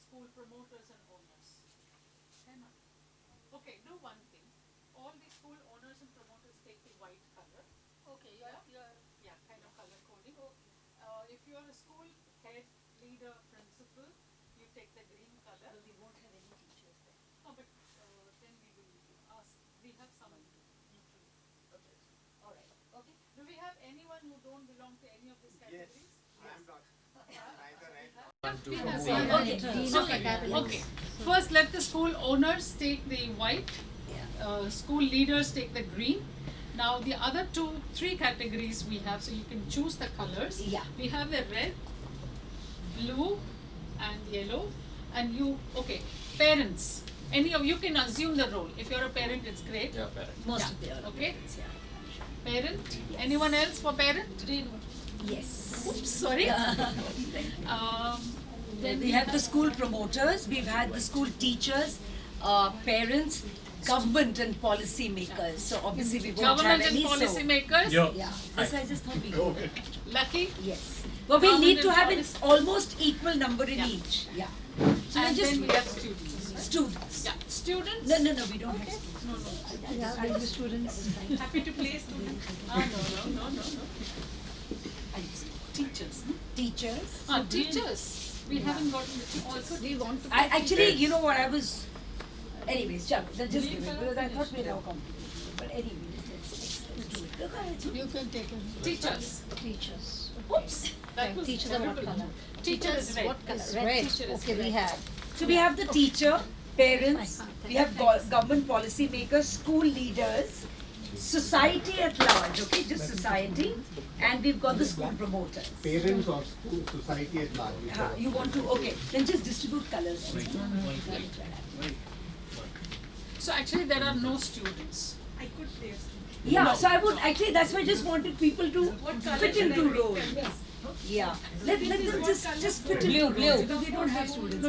school promoters and owners. Henna. Okay, do one thing. All the school owners and promoters take the white color. Okay, Yeah, kind of color coding. If you are a school head, leader, principal, you take the green color. we won't have any teachers then. No, but then we will ask. We have some. Okay. All right. Okay. Do we have anyone who don't belong to any of these categories? Okay. First, let the school owners take the white. School leaders take the green. Now the other three categories we have, so you can choose the colors. Yeah. We have the red, blue, and yellow. And you, okay, parents. Any of you can assume the role. If you're a parent, it's great. Yeah, parent. Most Yeah. of the other Okay. parents, yeah. Parent. Yes. Anyone else for parent? Green one. Yes. Oops, sorry. Then we have the school promoters, we've had the school teachers, parents, government and policy makers. So obviously we won't Government have and any. policy So, makers. yeah, this I just thought we go. Lucky. Yes. But we Government need to and have an policy. almost equal number in Yeah. each. Yeah. So And we just then we have students. students. Yeah, students. No, we don't have students. Happy to play students. No. Teachers. Teachers. Teachers. We haven't gotten the teachers. Also, we want to. Actually, you know what I was. Anyways, Chuck, just give it because I thought we'd have complicated. But anyways, let's do it. Look at it. You can take it. Teachers. Teachers. Oops. That was Teachers are what terrible. color? Teacher is red. What color? Red. Red. Teacher is Okay, we red. have. So we have the teacher, parents, we have government policy makers, school leaders, society at large, okay, just society, and we've got the school promoters. Parents or school society at large. You want to, okay, then just distribute colors. So actually, there are no students. Yeah, so I would, actually, that's why I just wanted people to fit into roles. Yeah, let them just fit into roles, because we don't have students.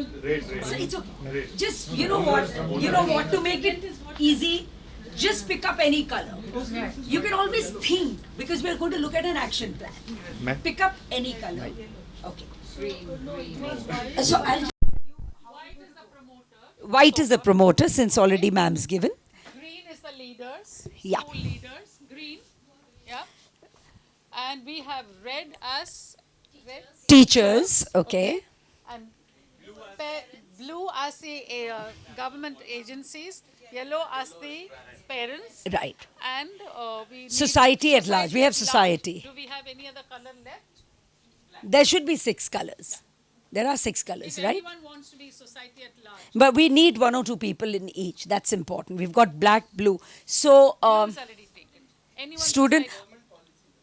So it's okay. Just, you know what, to make it easy, just pick up any color. You can always think, because we're going to look at an action plan. Pick up any color. Okay. So I'll White is the promoter. white is the promoter, since already ma'am's given. Green is the leaders. Yeah. School leaders. Green. Yeah. And we have red as Teachers, okay. and blue as the government agencies, yellow as the parents, Right. and we need Society at large. We have at large. society. Do we have any other color left? There should be 6 colors. There are 6 colors, If right? anyone wants to be society at large, But we need 1 or 2 people in each. That's important. We've got black, blue. So, blue is already taken. Anyone student. society-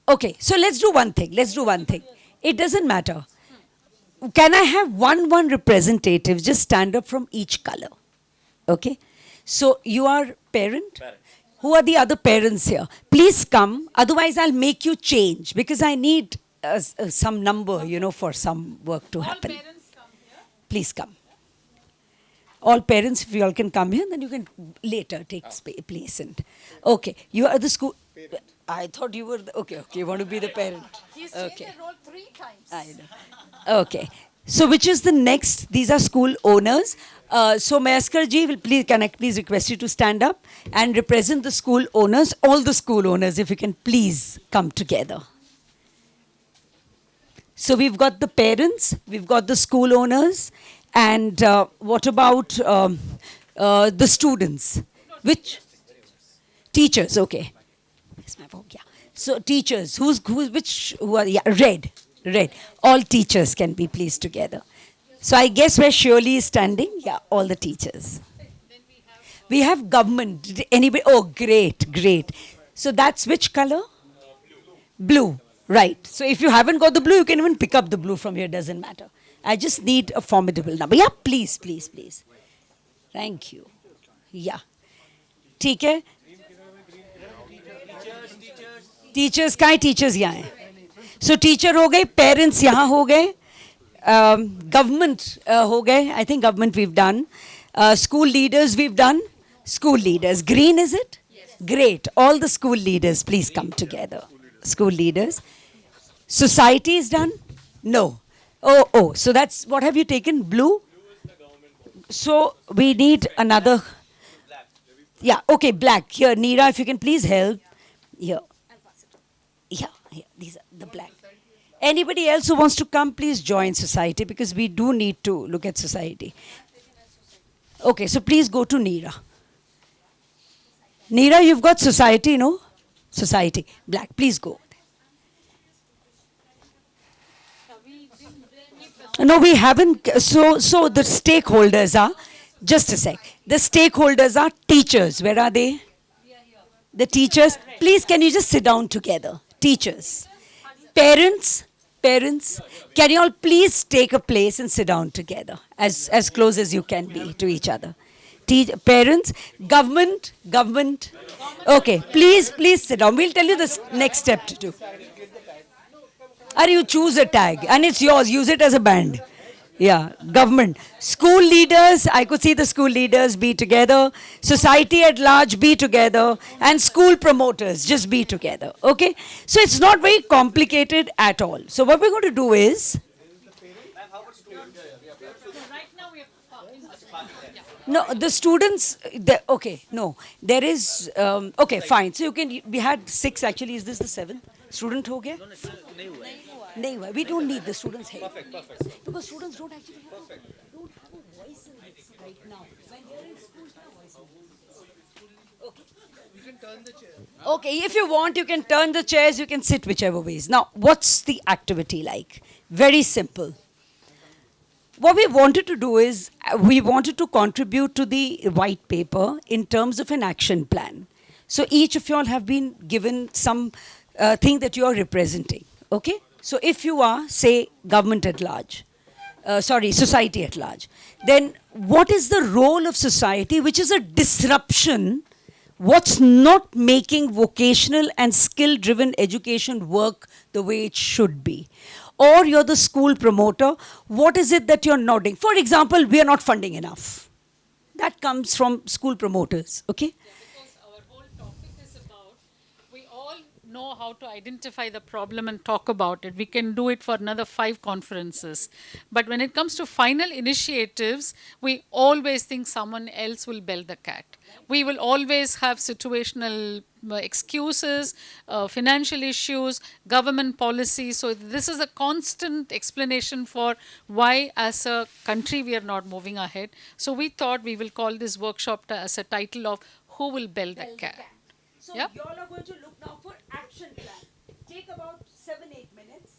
Okay, so let's do one thing. It doesn't matter. Can I have one representative just stand up from each color? Okay? So you are parent? Who are the other parents here? Please come. Otherwise, I'll make you change because I need some number, for some work to all happen. parents come here. Please come. All parents, if you all can come here, then you can later take place. And okay, you are the school. I thought you were okay. You want to be the parent. He's Okay. changed the role 3 times. I know. Okay. So which is the next? These are school owners. So Mayaskar ji, can I please request you to stand up and represent the school owners, all the school owners, if you can please come together. So we've got the parents, we've got the school owners, and what about the students? Which? Teachers, okay. Where's my book? Yeah. So teachers, who are, yeah, red. All teachers can be pleased together. So I guess where Shirley is standing, yeah, all the teachers. We have government. Did anybody? Oh, great. So that's which color? Blue. Right. So if you haven't got the blue, you can even pick up the blue from here. Doesn't matter. I just need a formidable number. Yeah, please. Thank you. Yeah. ठीक है? Teachers कहाँ teachers यहाँ हैं? So teacher हो गए, parents यहाँ हो गए, government हो गए. I think government we've done. School leaders we've done. School leaders. Green is it? Yes. Great. All the school leaders, please come together. School leaders. Society is done? No. Oh. So that's, what have you taken? Blue? So we need another. Yeah, okay, black. Here, Neera, if you can please help. Here. Yeah, these are the black. Anybody else who wants to come, please join society because we do need to look at society. Okay, so please go to Neera. Neera, you've got society, no? Society. Black, please go. No, we haven't. So the stakeholders are, just a sec. The stakeholders are teachers. Where are they? The teachers. Please, can you just sit down together? Teachers. Parents. Parents. Can you all please take a place and sit down together as close as you can be to each other? Parents. Government. Okay, please sit down. We'll tell you the next step to do. Or you choose a tag and it's yours. Use it as a band. Yeah, government. School leaders, I could see the school leaders be together. Society at large be together. And school promoters just be together. Okay? So it's not very complicated at all. So what we're going to do is... No, the students, okay, no. There is, okay, fine. So you can, we had 6 actually. Is this the 7th? Student ho gaya? No, we don't need the students' help. Perfect. Because students don't actually have, don't have a voice in this right now. When they're in school, they have voice in. Okay. You can turn the chair. Okay, if you want, you can turn the chairs, you can sit whichever ways. Now, what's the activity like? Very simple. What we wanted to do is, we wanted to contribute to the white paper in terms of an action plan. So each of you all have been given some thing that you are representing, okay? So if you are, say, government at large, society at large, then what is the role of society, which is a disruption, what's not making vocational and skill-driven education work the way it should be? Or you're the school promoter, what is it that you're not doing? For example, we are not funding enough. That comes from school promoters, okay? Know how to identify the problem and talk about it. We can do it for another 5 conferences. But when it comes to final initiatives, we always think someone else will bell the cat. We will always have situational excuses, financial issues, government policy. So this is a constant explanation for why as a country we are not moving ahead. So we thought we will call this workshop as a title of Who Will Bell the Cat? So you all are going to look now for action plan. Take about 7-8 minutes.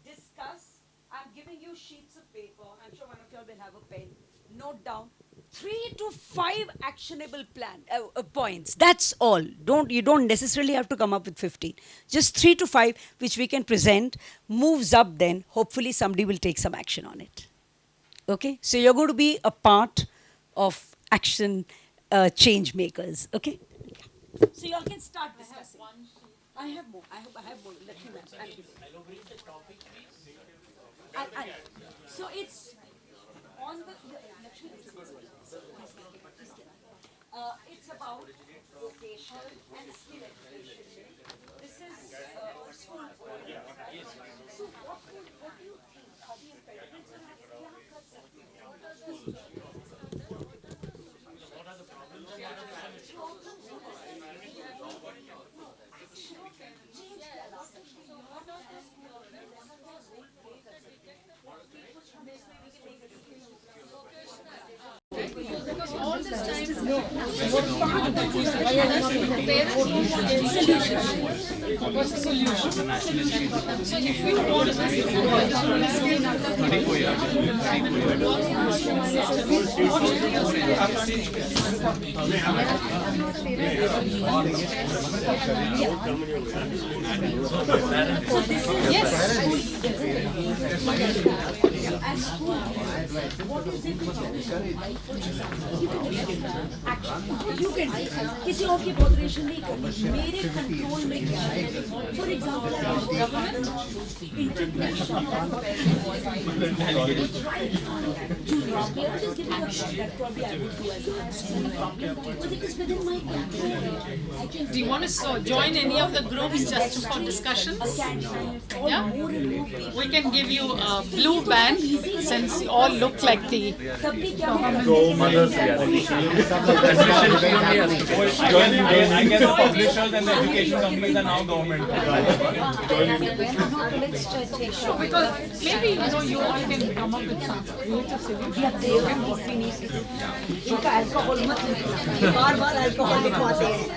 Discuss. I'm giving you sheets of paper. I'm sure one of you all will have a pen. Note down 3 to 5 actionable points. That's all. You don't necessarily have to come up with 15. Just 3 to 5, which we can present. Moves up. Then hopefully somebody will take some action on it. Okay. So you're going to be a part of action change makers. Okay. So you all can start discussing. I have more. I have more. Let me so it's on the. It's about vocational and skill education. This is school. So what do you think? Are the impediments and what are the problems? Because all this time what's the solution? So if we want You can किसी और की botheration नहीं करनी मेरे control में क्या है for example government integration Do you want to join any of the groups just for discussion? Yeah? We can give you a blue band. since you all look like the I guess the publishers and the education companies are now government. because maybe you all can come up with some creative solutions.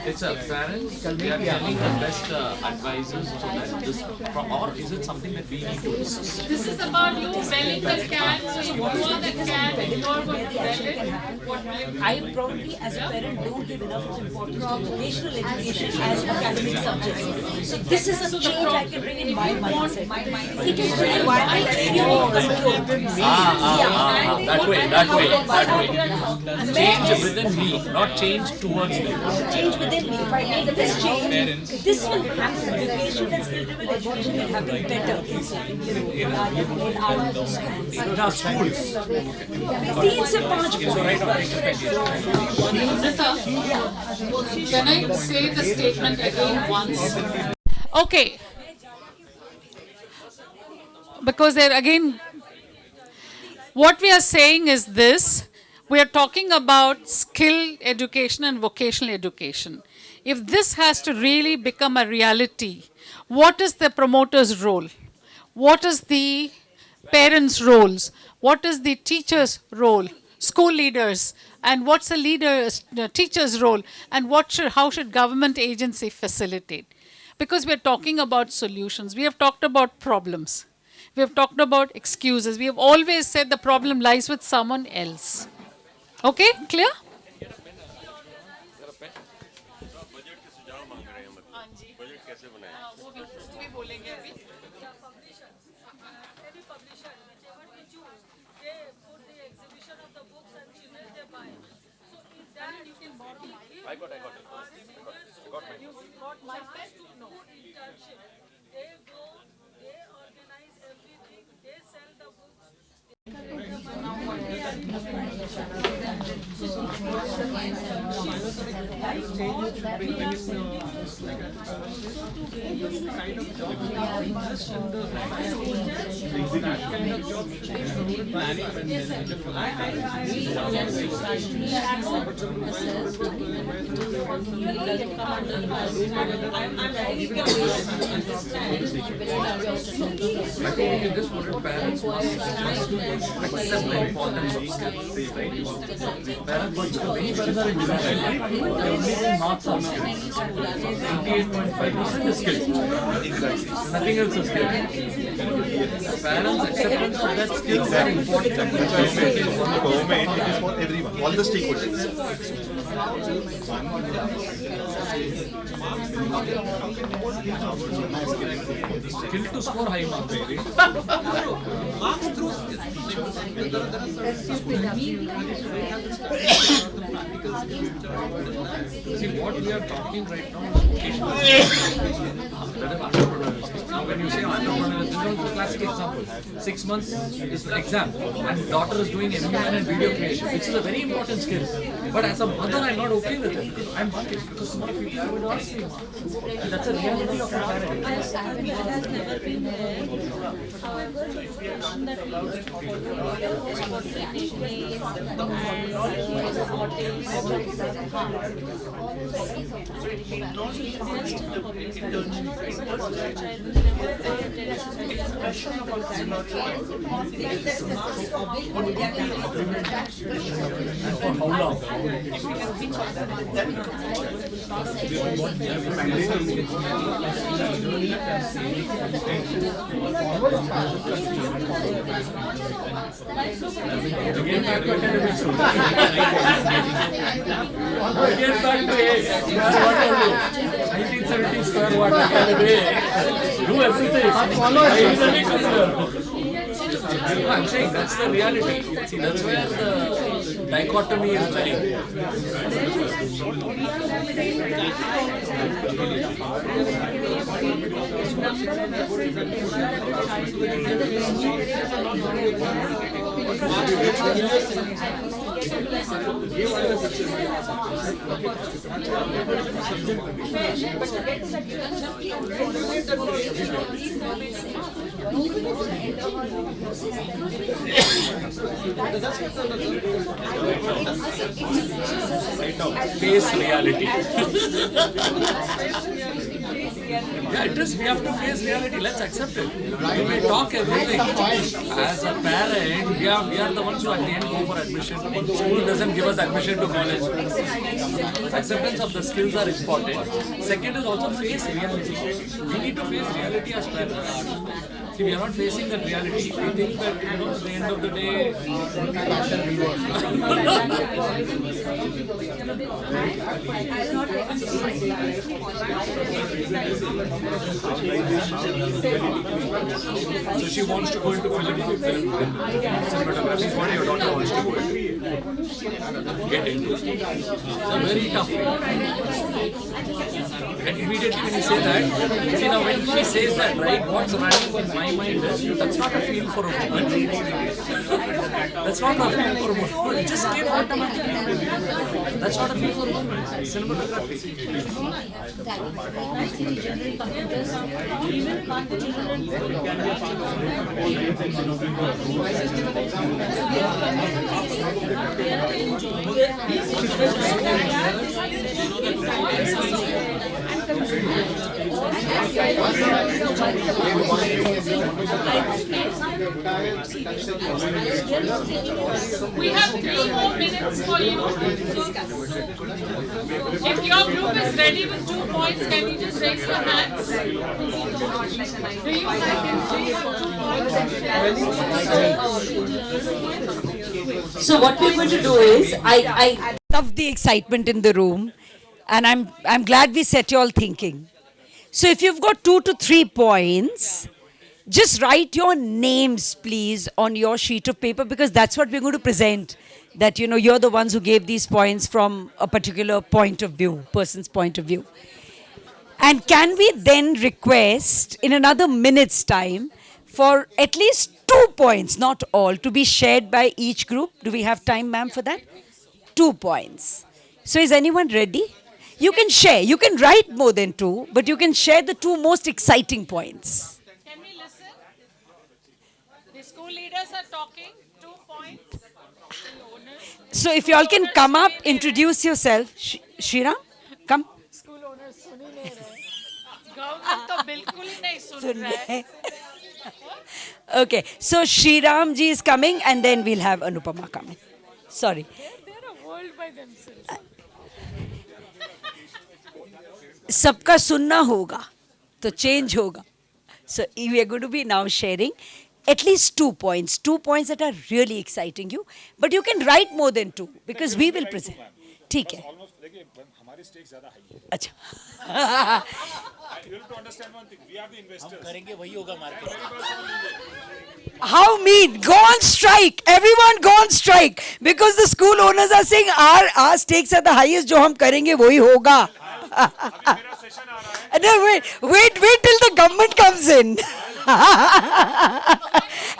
It's a parents, they are telling the best advisors so that this, or is it something that we need to discuss? This is about you selling the cat, so you are the cat and you are going to sell it. I probably, as a parent, don't give enough importance to vocational education as academic subjects. So this is a change I can bring in my mindset. It is the environment that you control. That way. Change within me, not change towards me. Change within me. If I make this change, this will happen. Education and skill driven education will happen better in our schools. 3 से 5 Can I say the statement again once? Okay. Because there again, what we are saying is this. We are talking about skill education and vocational education. If this has to really become a reality, what is the promoter's role? What is the parents' roles? What is the teacher's role? School leaders, and what's the teacher's role, and how should government agency facilitate? Because we're talking about solutions. We have talked about problems. We have talked about excuses. We have always said the problem lies with someone else. Okay, clear? This would parents must accept the importance of skills, right? Parents many parents are in design. They only do marks on skills. 88.5% is skills. Nothing else is skills. Parents' acceptance of that skills are important. Government is for everyone, all the stakeholders. Skill to score high marks. See, what we are talking right now is vocational. That is entrepreneurship. Now, when you say entrepreneurship, this is a classic example. 6 months is the exam, and daughter is doing MUN and video creation, which is a very important skill. But as a mother, I'm not okay with it because I'm working because small people I would ask me. And that's a reality of our parents. For how long? Again back to academic school. Again back to age. What are you? 1970 square watt academy. Do everything. I'm saying that's the reality. See, that's where the dichotomy is lying. Face reality. Yeah, it is. We have to face reality. Let's accept it. We may talk everything. As a parent, we are the ones who at the end go for admission. School doesn't give us admission to college. Acceptance of the skills are important. Second is also face reality. We need to face reality as parents. See, we are not facing that reality. We think that, at the end of the day, so she wants to go into film cinematography. Is what your daughter wants to go into. Get into. It's a very tough thing. And immediately when you say that, see now when she says that, right, what's running in my mind is, that's not a feel for a woman. That's not a feel for a woman. It just came automatically. That's not a feel for a woman. Cinematography. We have 3 more minutes for you. If your group is ready with 2 points, can you just raise your hands? Do you have So what we're going to do is, I Love the excitement in the room, and I'm glad we set you all thinking. So if you've got 2 to 3 points, just write your names, please, on your sheet of paper, because that's what we're going to present. That, you're the ones who gave these points from a particular point of view, person's point of view. And can we then request in another minute's time for at least 2 points, not all, to be shared by each group? Do we have time, ma'am, for that? 2 points. So is anyone ready? You can share. You can write more than 2, but you can share the 2 most exciting points. Can we listen? The school leaders are talking. 2 points. So if you all can come up, introduce yourself. Shriram, come. School owners सुन ही नहीं रहे. Government तो बिल्कुल ही नहीं सुन रहा है. Okay, so Shriram ji is coming, and then we'll have Anupama coming. Sorry. They're a world by themselves. सबका सुनना होगा तो चेंज होगा. So we are going to be now sharing at least 2 points. 2 points that are really exciting you. But you can write more than 2 because we will present. ठीक है. हमारे stakes ज्यादा high है. अच्छा. You have to understand one thing. We are the investors. करेंगे वही होगा market. How mean? Go on strike. Everyone go on strike. Because the school owners are saying our stakes are the highest. जो हम करेंगे वही होगा. मेरा session आ रहा है. No, wait till the government comes in.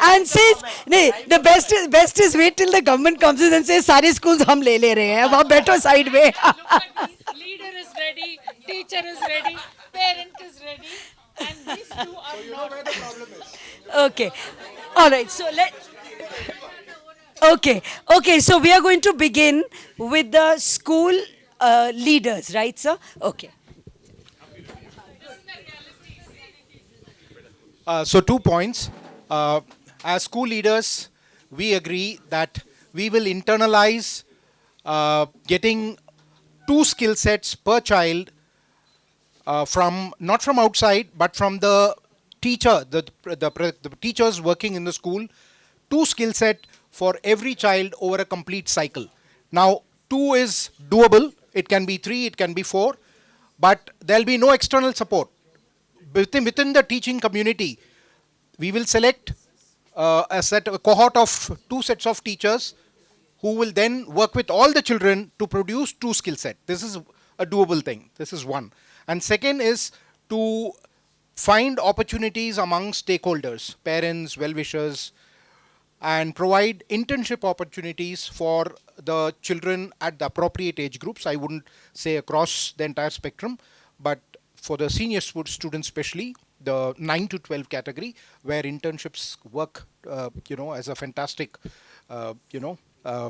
And says, नहीं, the best is wait till the government comes in and says सारे schools हम ले रहे हैं. अब आप बैठो side में. Look at this. Leader is ready. Teacher is ready. Parent is ready. And these 2 are not. Where the problem is. Okay. All right. So Okay. So we are going to begin with the school leaders, right, sir? Okay. So 2 points. As school leaders, we agree that we will internalize getting 2 skill sets per child from not from outside but from the teacher, the teachers working in the school. 2 skill set for every child over a complete cycle. Now 2 is doable. It can be 3, it can be 4, but there'll be no external support. Within the teaching community, we will select a cohort of 2 sets of teachers who will then work with all the children to produce 2 skill set. This is a doable thing. This is one. And second is to find opportunities among stakeholders, parents, well-wishers, and provide internship opportunities for the children at the appropriate age groups. I wouldn't say across the entire spectrum, but for the senior students especially, the 9 to 12 category, where internships work, as a fantastic,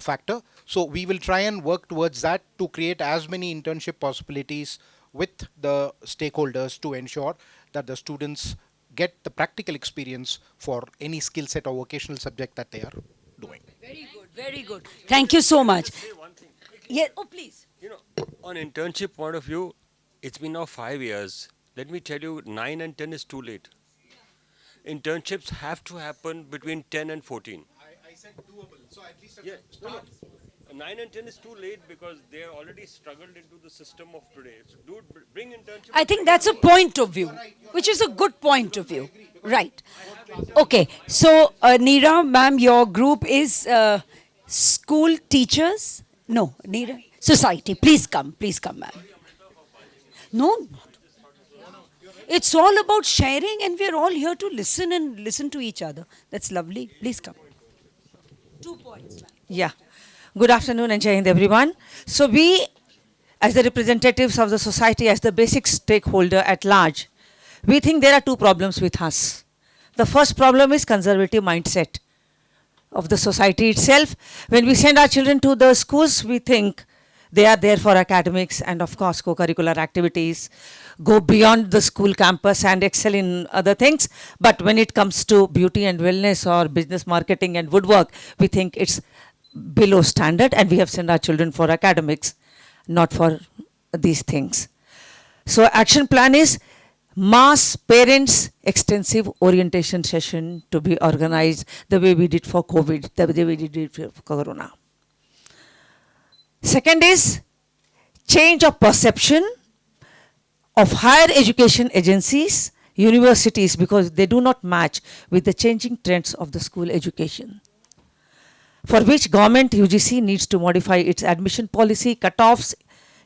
factor. So we will try and work towards that to create as many internship possibilities with the stakeholders to ensure that the students get the practical experience for any skill set or vocational subject that they are doing. Very good, very good. Thank you so much. Yeah, oh, please. You know, on internship point of view, it's been now 5 years. Let me tell you, 9 and 10 is too late. Internships have to happen between 10 and 14. I said doable, so at least Yeah, no. 9 and 10 is too late because they are already struggled into the system of today. So bring internship. I think that's a point of view, which is a good point of view. Right. Okay. So, Neera, ma'am, your group is school teachers? No, Neera. Society. Please come, ma'am. No. It's all about sharing, and we're all here to listen to each other. That's lovely. Please come. 2 points, ma'am. Yeah. Good afternoon and Jai Hind, everyone. So we, as the representatives of the society, as the basic stakeholder at large, we think there are 2 problems with us. The first problem is conservative mindset of the society itself. When we send our children to the schools, we think they are there for academics and of course co-curricular activities, go beyond the school campus and excel in other things. But when it comes to beauty and wellness or business marketing and woodwork, we think it's below standard and we have sent our children for academics, not for these things. So action plan is mass parents extensive orientation session to be organized the way we did for COVID, the way we did it for Corona. Second is change of perception of higher education agencies, universities, because they do not match with the changing trends of the school education, for which government UGC needs to modify its admission policy cutoffs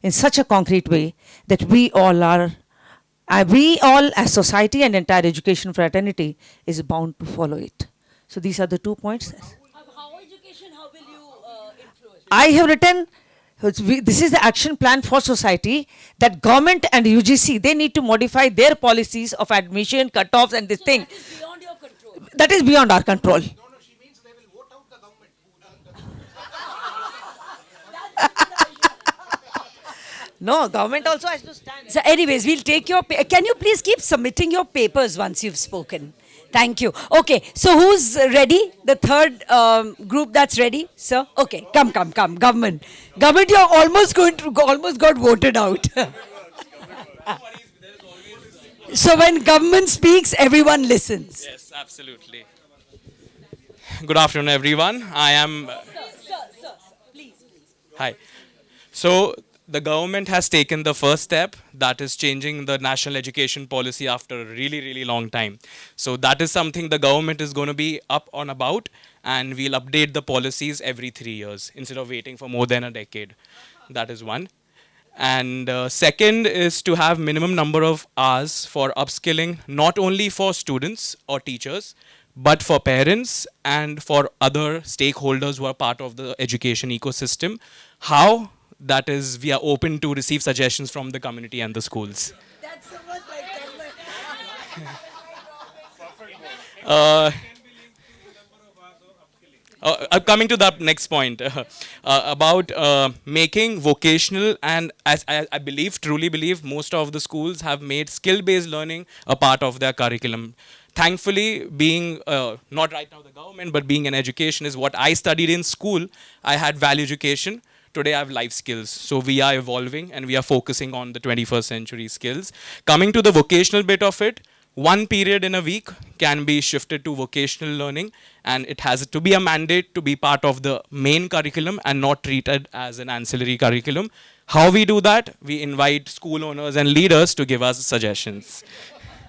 in such a concrete way that we all as society and entire education fraternity is bound to follow it. So these are the 2 points. How education, how will you influence? I have written, this is the action plan for society, that government and UGC, they need to modify their policies of admission, cutoffs and this thing. That is beyond your control. That is beyond our control. She means they will vote out the government. No, government also has to stand. So anyways, we'll take your, can you please keep submitting your papers once you've spoken? Thank you. Okay, so who's ready? The third group that's ready? Sir? Okay, come. Government, you're almost almost got voted out. So when government speaks, everyone listens. Yes, absolutely. Good afternoon, everyone. I am. Sir, please. Hi. So the government has taken the first step, that is changing the national education policy after a really, really long time. So that is something the government is going to be up on about, and we'll update the policies every 3 years instead of waiting for more than a decade. That is one. And second is to have minimum number of hours for upskilling, not only for students or teachers, but for parents and for other stakeholders who are part of the education ecosystem. How? That is, we are open to receive suggestions from the community and the schools. That's so much Coming to that next point about making vocational, and as I truly believe, most of the schools have made skill-based learning a part of their curriculum. Thankfully, being not right now the government, but being in education is what I studied in school. I had value education. Today I have life skills. So we are evolving and we are focusing on the 21st century skills. Coming to the vocational bit of it, one period in a week can be shifted to vocational learning, and it has to be a mandate to be part of the main curriculum and not treated as an ancillary curriculum. How we do that? We invite school owners and leaders to give us suggestions.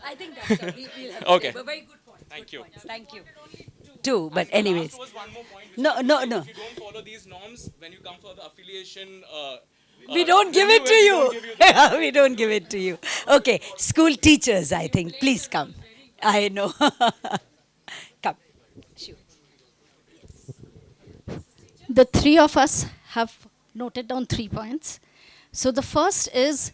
I think that's we'll have to Okay. take, but very good point. Thank you. Thank you. Two, but anyways. Last was one more point, which No. if you don't follow these norms, when you come for the affiliation, We don't give it to you. We don't give it to you. Okay, school teachers, I think. Please come. I know. Come. The three of us have noted down 3 points. So the first is,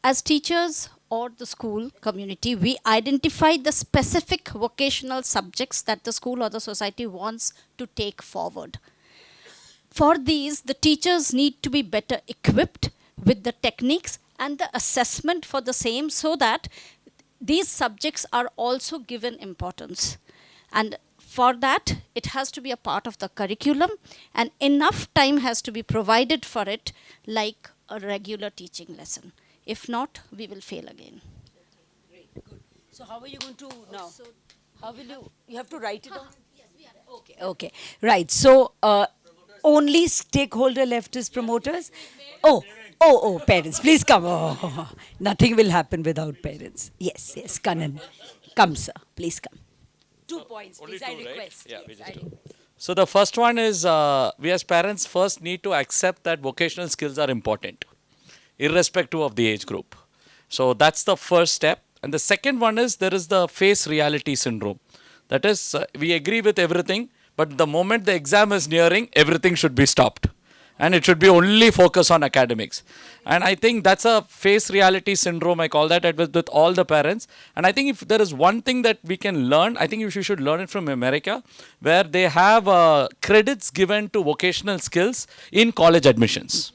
as teachers or the school community, we identify the specific vocational subjects that the school or the society wants to take forward. For these, the teachers need to be better equipped with the techniques and the assessment for the same, so that these subjects are also given importance. And for that, it has to be a part of the curriculum, and enough time has to be provided for it, like a regular teaching lesson. If not, we will fail again. So how are you going to now? How will you have to write it down? Okay, okay. Right. So only stakeholder left is promoters? Oh, parents, please come. Oh, nothing will happen without parents. Yes, Kanan. Come, sir. Please come. 2 points, please. I request. Yeah, Yes, I request. So the first one is we as parents first need to accept that vocational skills are important, irrespective of the age group. So that's the first step. And the second one is there is the face reality syndrome. That is, we agree with everything, but the moment the exam is nearing, everything should be stopped. And it should be only focus on academics. And I think that's a face reality syndrome, I call that, with all the parents. And I think if there is one thing that we can learn, I think you should learn it from America, where they have credits given to vocational skills in college admissions.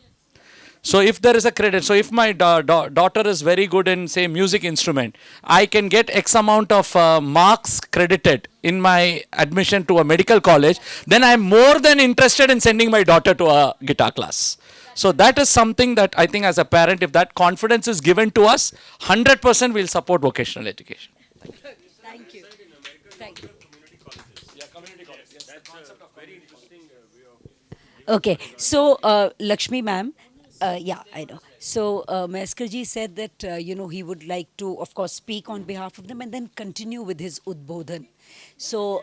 So if there is a credit, so if my daughter is very good in, say, music instrument, I can get X amount of marks credited in my admission to a medical college, then I'm more than interested in sending my daughter to a guitar class. So that is something that I think as a parent, if that confidence is given to us, 100% we'll support vocational education. Thank you. Thank you. Okay, so Lakshmi ma'am, yeah, I know. So Maskar ji said that, he would like to, of course, speak on behalf of them and then continue with his Udbodhan. So